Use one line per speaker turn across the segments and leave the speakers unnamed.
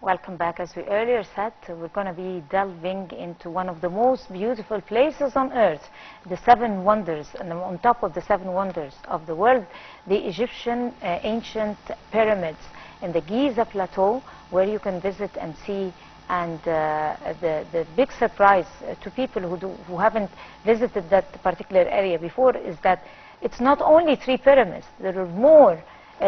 Welcome back. As we earlier said, we're going to be delving into one of the most beautiful places on earth, the seven wonders, and on top of the seven wonders of the world, the Egyptian ancient pyramids in the Giza Plateau, where you can visit and see. And the big surprise to people who haven't visited that particular area before is that it's not only 3 pyramids. There are more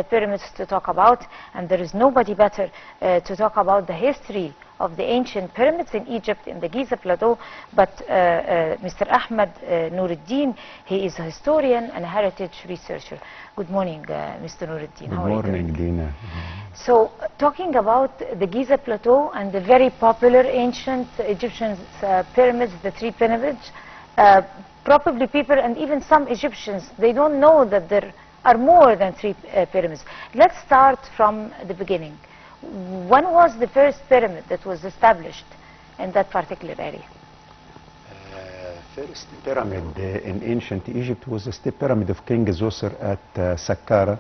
pyramids to talk about, and there is nobody better to talk about the history of the ancient pyramids in Egypt, in the Giza Plateau, but Mr. Ahmed Nour, he is a historian and a heritage researcher. Good morning, Mr. Nour.
Good morning, Dina.
So, talking about the Giza Plateau and the very popular ancient Egyptian pyramids, the 3 pyramids, probably people and even some Egyptians, they don't know that there are more than 3 pyramids. Let's start from the beginning. When was the first pyramid that was established in that particular area?
First pyramid in ancient Egypt was the pyramid of King Zoser at Saqqara,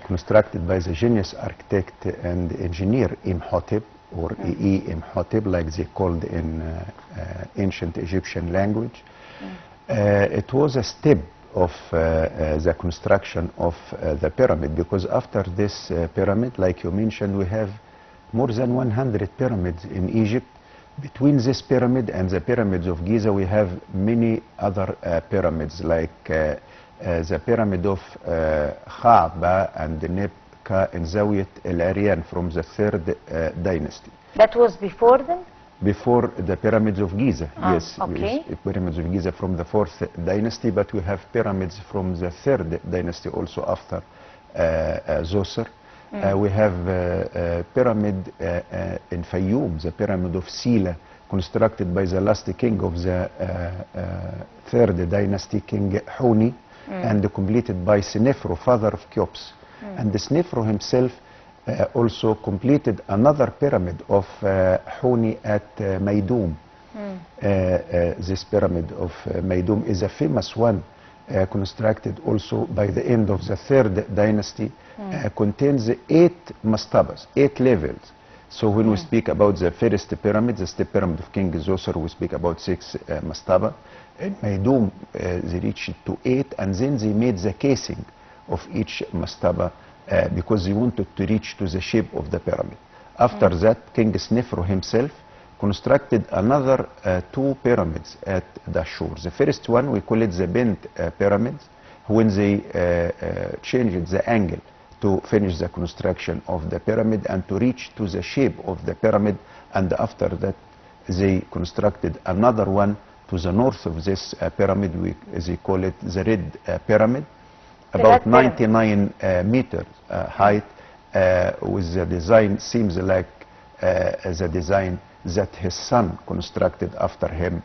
constructed by the genius architect and engineer Imhotep, or Imhotep, like they called in ancient Egyptian language. It was a step of the construction of the pyramid, because after this pyramid, like you mentioned, we have more than 100 pyramids in Egypt. Between this pyramid and the pyramids of Giza, we have many other pyramids, like the pyramid of Kha'ba and Nebka in Zawiyat al-Aryan from the 3rd dynasty.
That was before them?
Before the pyramids of Giza, yes.
Okay.
Pyramids of Giza from the 4th dynasty, but we have pyramids from the 3rd dynasty also after Zoser. We have pyramid in Fayoum, the pyramid of Sila, constructed by the last king of the 3rd dynasty, King Huni, and completed by Snefru, father of Cheops. And Snefru himself also completed another pyramid of Huni at Maydoum. This pyramid of Maydoum is a famous one, constructed also by the end of the 3rd dynasty, contains 8 mastabas, 8 levels. So when we speak about the first pyramid, the step pyramid of King Zoser, we speak about 6 mastaba. In Maydoum, they reached to 8, and then they made the casing of each mastaba, because he wanted to reach to the shape of the pyramid. After that, King Snefru himself constructed another 2 pyramids at Dashur. The first one, we call it the bent pyramids, when they changed the angle to finish the construction of the pyramid and to reach to the shape of the pyramid. And after that, they constructed another one to the north of this pyramid. They call it the Red Pyramid, about 99 meters height, with the design seems like the design that his son constructed after him,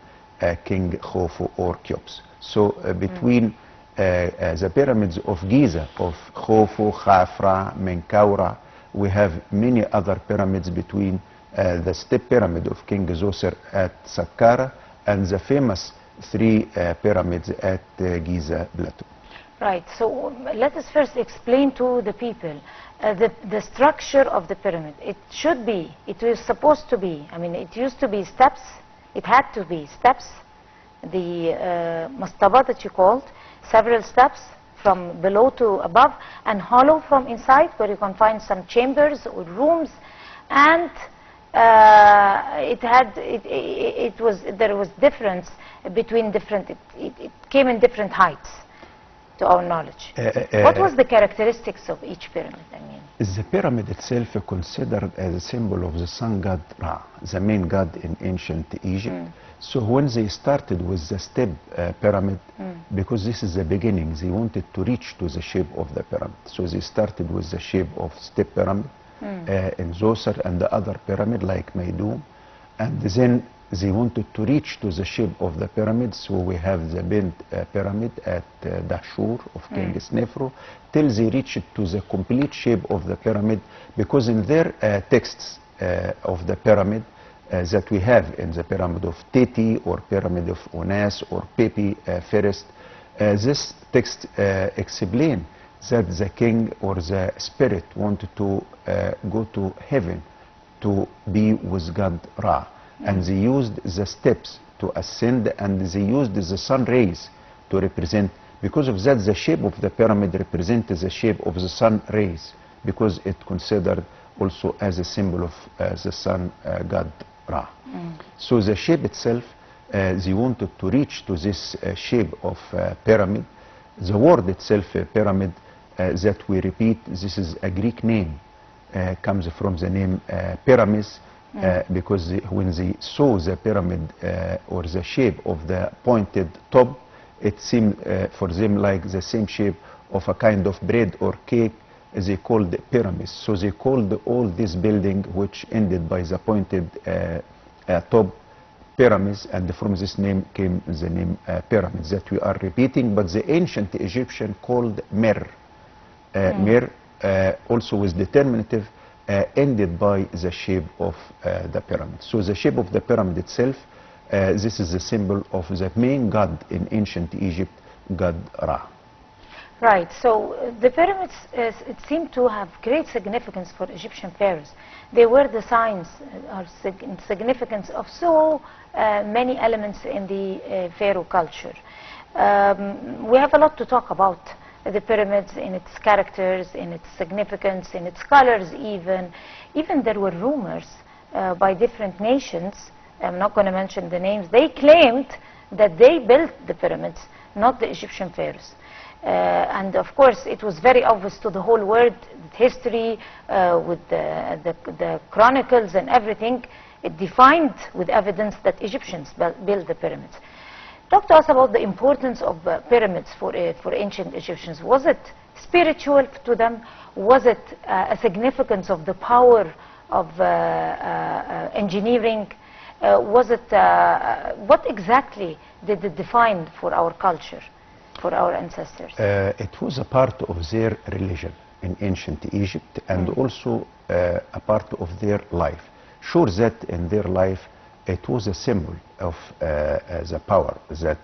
King Khufu or Cheops. So between the pyramids of Giza, of Khufu, Khafra, Menkaura, we have many other pyramids between the step pyramid of King Zoser at Saqqara and the famous 3 pyramids at Giza Plateau.
Right, so let us first explain to the people the structure of the pyramid. It should be, it was supposed to be, I mean, it used to be steps, it had to be steps, the mastaba that you called, several steps from below to above, and hollow from inside, where you can find some chambers or rooms, and there was difference between different, it came in different heights, to our knowledge. What was the characteristics of each pyramid? I mean,
the pyramid itself is considered as a symbol of the sun god Ra, the main god in ancient Egypt. So when they started with the step pyramid, because this is the beginning, they wanted to reach to the shape of the pyramid. So they started with the shape of step pyramid in Zoser and the other pyramid like Maydoum, and then they wanted to reach to the shape of the pyramid. So we have the bent pyramid at Dashur of King Snefru, till they reached to the complete shape of the pyramid, because in their texts of the pyramid that we have in the pyramid of Teti or pyramid of Unas or Pepi first, this text explain that the king or the spirit wanted to go to heaven to be with God Ra. And they used the steps to ascend, and they used the sun rays to represent. Because of that, the shape of the pyramid represents the shape of the sun rays, because it considered also as a symbol of the sun god Ra. So the shape itself, they wanted to reach to this shape of pyramid. The word itself, pyramid, that we repeat, this is a Greek name, comes from the name pyramids, because when they saw the pyramid or the shape of the pointed top, it seemed for them like the same shape of a kind of bread or cake. They called pyramids. So they called all this building, which ended by the pointed top, pyramids, and from this name came the name pyramids that we are repeating. But the ancient Egyptian called Mer. Mer, also with determinative, ended by the shape of the pyramid. So the shape of the pyramid itself, this is the symbol of the main god in ancient Egypt, god Ra.
Right, so the pyramids, it seemed to have great significance for Egyptian pharaohs. They were the signs or significance of so many elements in the pharaoh culture. We have a lot to talk about the pyramids, in its characters, in its significance, in its colors even. Even there were rumors by different nations, I'm not going to mention the names, they claimed that they built the pyramids, not the Egyptian pharaohs. And of course it was very obvious to the whole world, history with the chronicles and everything, it defined with evidence that Egyptians built the pyramids. Talk to us about the importance of pyramids for ancient Egyptians. Was it spiritual to them? Was it a significance of the power of engineering? Was it, what exactly did it define for our culture, for our ancestors?
It was a part of their religion in ancient Egypt, and also a part of their life. Sure that in their life it was a symbol of the power that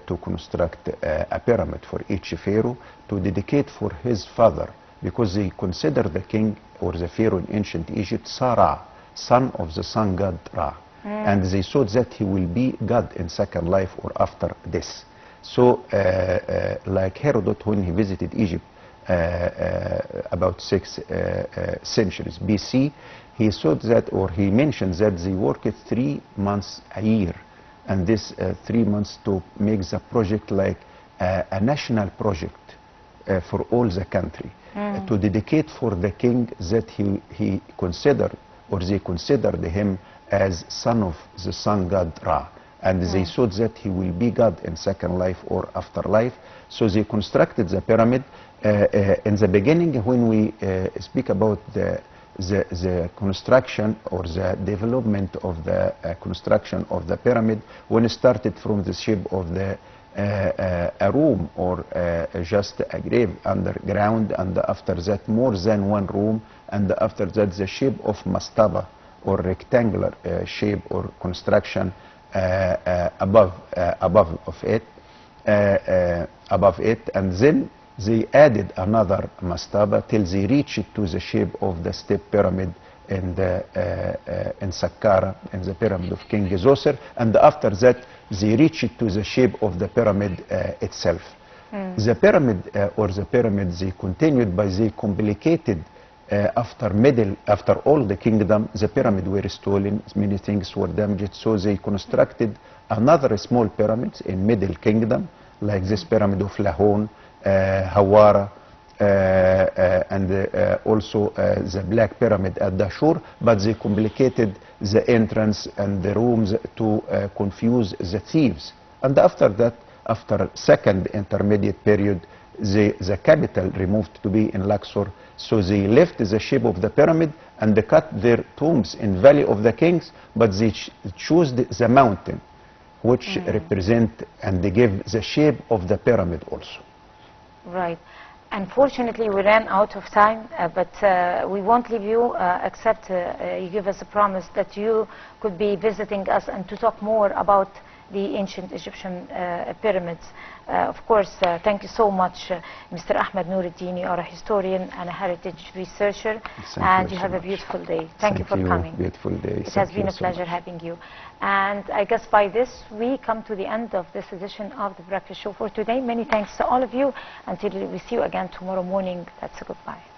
to construct a pyramid for each pharaoh to dedicate for his father, because they consider the king or the pharaoh in ancient Egypt Ra, son of the sun god Ra. And they thought that he will be God in second life or after this. So like Herodot, when he visited Egypt about 6 centuries BC, he thought that, or he mentioned that they worked 3 months a year, and this 3 months to make the project like a national project for all the country, to dedicate for the king that he considered, or they considered him as son of the sun god Ra. And they thought that he will be God in second life or afterlife. So they constructed the pyramid. In the beginning, when we speak about the construction or the development of the construction of the pyramid, when it started from the shape of the a room or just a grave underground, and after that more than one room, and after that the shape of mastaba or rectangular shape or construction above it, and then they added another mastaba till they reached to the shape of the step pyramid in Saqqara, in the pyramid of King Zoser, and after that they reached to the shape of the pyramid itself. The pyramid or the pyramids, they continued by they complicated. After all the kingdom, the pyramid were stolen, many things were damaged, so they constructed another small pyramids in Middle Kingdom, like this pyramid of Lahon, Hawara, and also the Black Pyramid at Dashur, but they complicated the entrance and the rooms to confuse the thieves. And after that, after second intermediate period, the capital removed to be in Luxor, so they left the shape of the pyramid and they cut their tombs in Valley of the Kings, but they chose the mountain, which represent, and they give the shape of the pyramid also.
Right. Unfortunately, we ran out of time, but we won't leave you except you give us a promise that you could be visiting us and to talk more about the ancient Egyptian pyramids. Of course, thank you so much, Mr. Ahmed Noureddin. You are a historian and a heritage researcher, and you have a beautiful day. Thank you for coming.
Beautiful day.
It has been a pleasure having you. And I guess by this, we come to the end of this edition of The Breakfast Show for today. Many thanks to all of you. Until we see you again tomorrow morning, that's a goodbye.